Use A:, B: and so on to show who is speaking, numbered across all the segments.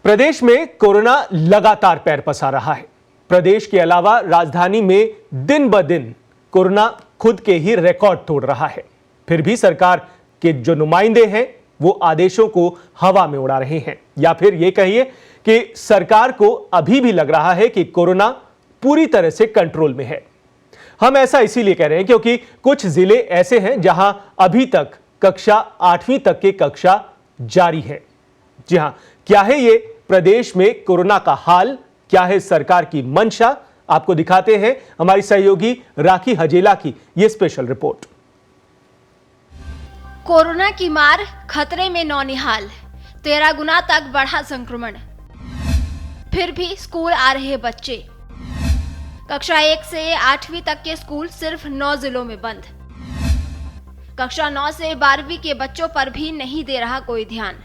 A: प्रदेश में कोरोना लगातार पैर पसार रहा है। प्रदेश के अलावा राजधानी में दिन ब दिन कोरोना खुद के ही रिकॉर्ड तोड़ रहा है। फिर भी सरकार के जो नुमाइंदे हैं वो आदेशों को हवा में उड़ा रहे हैं, या फिर ये कहिए कि सरकार को अभी भी लग रहा है कि कोरोना पूरी तरह से कंट्रोल में है। हम ऐसा इसीलिए कह रहे हैं क्योंकि कुछ जिले ऐसे हैं जहां अभी तक कक्षा 8वीं तक की कक्षा जारी है। जी हां, क्या है ये प्रदेश में कोरोना का हाल, क्या है सरकार की मंशा, आपको दिखाते हैं हमारी सहयोगी राखी हजेला की ये स्पेशल रिपोर्ट।
B: कोरोना की मार, खतरे में नौनिहाल, 13 गुना तक बढ़ा संक्रमण। फिर भी स्कूल आ रहे बच्चे। कक्षा 1 से 8वीं तक के स्कूल सिर्फ 9 जिलों में बंद। कक्षा 9 से 12वीं के बच्चों पर भी नहीं दे रहा कोई ध्यान।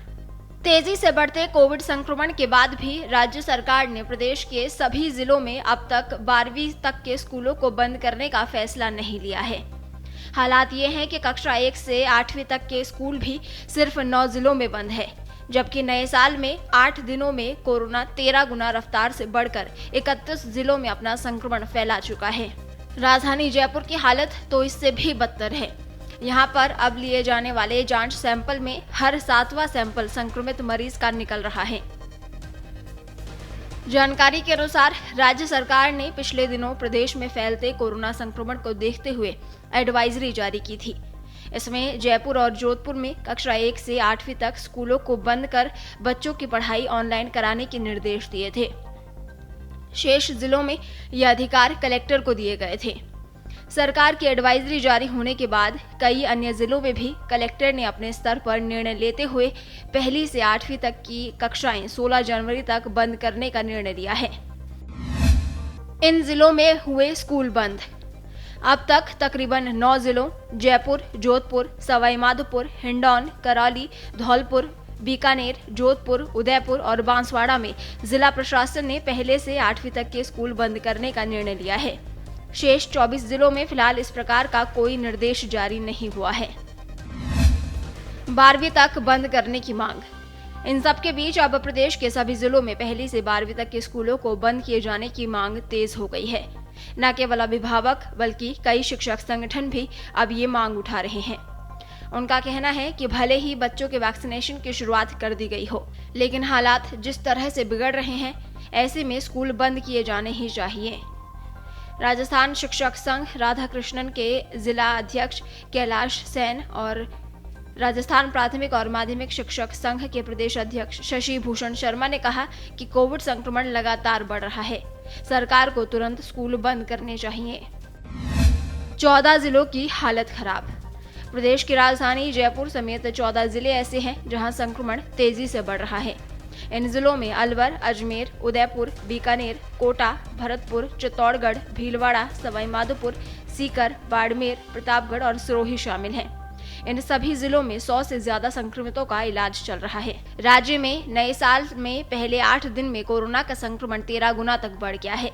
B: तेजी से बढ़ते कोविड संक्रमण के बाद भी राज्य सरकार ने प्रदेश के सभी जिलों में अब तक 12वीं तक के स्कूलों को बंद करने का फैसला नहीं लिया है। हालात ये हैं कि कक्षा 1 से 8वीं तक के स्कूल भी सिर्फ 9 जिलों में बंद है, जबकि नए साल में 8 दिनों में कोरोना 13 गुना रफ्तार से बढ़कर 31 जिलों में अपना संक्रमण फैला चुका है। राजधानी जयपुर की हालत तो इससे भी बदतर है। यहाँ पर अब लिए जाने वाले जांच सैंपल में हर 7वां सैंपल संक्रमित मरीज का निकल रहा है। जानकारी के अनुसार राज्य सरकार ने पिछले दिनों प्रदेश में फैलते कोरोना संक्रमण को देखते हुए एडवाइजरी जारी की थी। इसमें जयपुर और जोधपुर में कक्षा 1 से 8वीं तक स्कूलों को बंद कर बच्चों की पढ़ाई ऑनलाइन कराने के निर्देश दिए थे। शेष जिलों में यह अधिकार कलेक्टर को दिए गए थे। सरकार की एडवाइजरी जारी होने के बाद कई अन्य जिलों में भी कलेक्टर ने अपने स्तर पर निर्णय लेते हुए 1 से 8वीं तक की कक्षाएं 16 जनवरी तक बंद करने का निर्णय लिया है। इन जिलों में हुए स्कूल बंद। अब तक तकरीबन 9 जिलों जयपुर, जोधपुर, सवाई माधोपुर, हिंडौन, करौली, धौलपुर, बीकानेर, जोधपुर, उदयपुर और बांसवाड़ा में जिला प्रशासन ने 1 से 8वीं तक के स्कूल बंद करने का निर्णय लिया है। शेष 24 जिलों में फिलहाल इस प्रकार का कोई निर्देश जारी नहीं हुआ है। 12वीं तक बंद करने की मांग। इन सब के बीच अब प्रदेश के सभी जिलों में 1 से 12वीं तक के स्कूलों को बंद किए जाने की मांग तेज हो गई है। न केवल अभिभावक बल्कि कई शिक्षक संगठन भी अब ये मांग उठा रहे हैं। उनका कहना है कि भले ही बच्चों के वैक्सीनेशन की शुरुआत कर दी गई हो, लेकिन हालात जिस तरह से बिगड़ रहे हैं ऐसे में स्कूल बंद किए जाने ही चाहिए। राजस्थान शिक्षक संघ राधाकृष्णन के जिला अध्यक्ष कैलाश सेन और राजस्थान प्राथमिक और माध्यमिक शिक्षक संघ के प्रदेश अध्यक्ष शशि भूषण शर्मा ने कहा कि कोविड संक्रमण लगातार बढ़ रहा है, सरकार को तुरंत स्कूल बंद करने चाहिए। 14 जिलों की हालत खराब। प्रदेश की राजधानी जयपुर समेत 14 जिले ऐसे हैं जहां संक्रमण तेजी से बढ़ रहा है। इन जिलों में अलवर, अजमेर, उदयपुर, बीकानेर, कोटा, भरतपुर, चित्तौड़गढ़, भीलवाड़ा, सवाई माधोपुर, सीकर, बाड़मेर, प्रतापगढ़ और सिरोही शामिल हैं। इन सभी जिलों में 100 से ज्यादा संक्रमितों का इलाज चल रहा है। राज्य में नए साल में पहले 8 दिन में कोरोना का संक्रमण 13 गुना तक बढ़ गया है।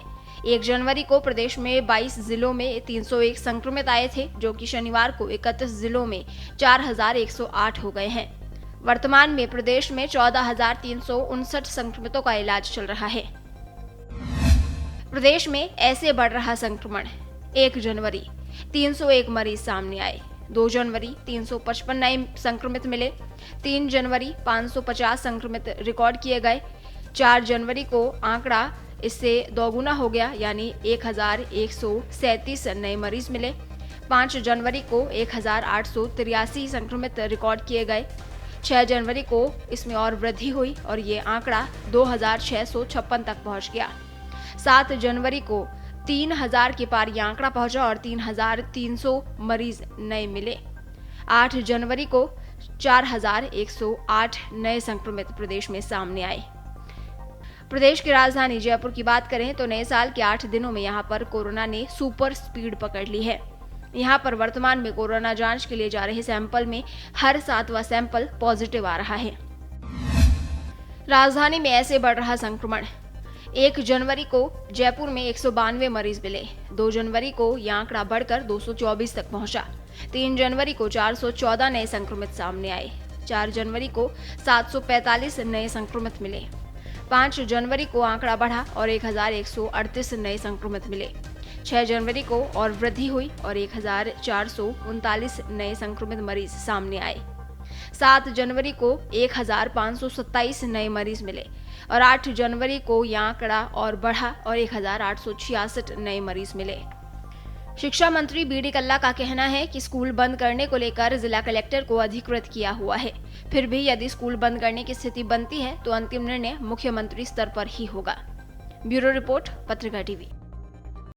B: 1 जनवरी को प्रदेश में 22 जिलों में 301 संक्रमित आए थे, जो कि शनिवार को 31 जिलों में 4108 हो गए हैं। वर्तमान में प्रदेश में 14,359 संक्रमितों का इलाज चल रहा है। प्रदेश में ऐसे बढ़ रहा संक्रमण। 1 जनवरी 301 मरीज सामने आए। 2 जनवरी 355 नए संक्रमित मिले। 3 जनवरी 550 संक्रमित रिकॉर्ड किए गए। 4 जनवरी को आंकड़ा इससे दोगुना हो गया, यानी 1137 नए मरीज मिले। 5 जनवरी को 1883 संक्रमित रिकॉर्ड किए गए। 6 जनवरी को इसमें और वृद्धि हुई और ये आंकड़ा 2656 तक पहुंच गया। 7 जनवरी को 3000 के पार ये आंकड़ा पहुंचा और 3300 मरीज नए मिले। 8 जनवरी को 4108 नए संक्रमित प्रदेश में सामने आए। प्रदेश की राजधानी जयपुर की बात करें तो नए साल के 8 दिनों में यहाँ पर कोरोना ने सुपर स्पीड पकड़ ली है। यहाँ पर वर्तमान में कोरोना जांच के लिए जा रहे सैंपल में हर 7वां सैंपल पॉजिटिव आ रहा है। राजधानी में ऐसे बढ़ रहा संक्रमण। 1 जनवरी को जयपुर में 192 मरीज मिले। 2 जनवरी को यह आंकड़ा बढ़कर 224 तक पहुंचा। 3 जनवरी को 414 नए संक्रमित सामने आए। 4 जनवरी को 745 नए संक्रमित मिले। 5 जनवरी को आंकड़ा बढ़ा और 1138 नए संक्रमित मिले। 6 जनवरी को और वृद्धि हुई और 1439 नए संक्रमित मरीज सामने आए। 7 जनवरी को 1527 नए मरीज मिले और 8 जनवरी को यह आंकड़ा और बढ़ा और 1866 नए मरीज मिले। शिक्षा मंत्री बीडी कल्ला का कहना है कि स्कूल बंद करने को लेकर जिला कलेक्टर को अधिकृत किया हुआ है। फिर भी यदि स्कूल बंद करने की स्थिति बनती है तो अंतिम निर्णय मुख्यमंत्री स्तर पर ही होगा। ब्यूरो रिपोर्ट, पत्रिका टीवी।